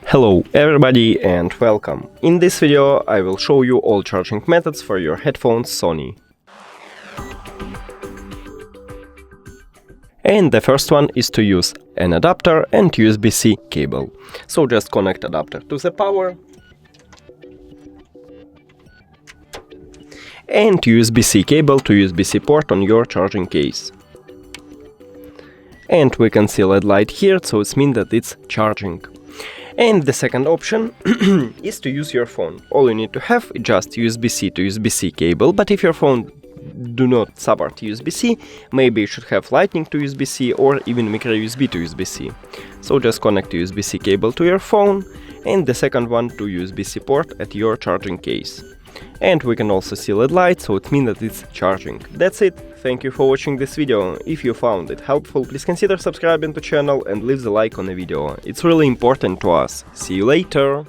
Hello everybody and welcome. In this video I will show you all charging methods for your headphones Sony. And the first one is to use an adapter and USB-C cable. So just connect adapter to the power and USB-C cable to USB-C port on your charging case. And we can see LED light here, so it means that it's charging. And the second option is to use your phone. All you need to have is just USB-C to USB-C cable, but if your phone do not support USB-C, maybe you should have Lightning to USB-C or even micro USB to USB-C. So just connect USB-C cable to your phone and the second one to USB-C port at your charging case. And we can also see LED light, so it means that it's charging. That's it. Thank you for watching this video. If you found it helpful, please consider subscribing to the channel and leave the like on the video. It's really important to us. See you later!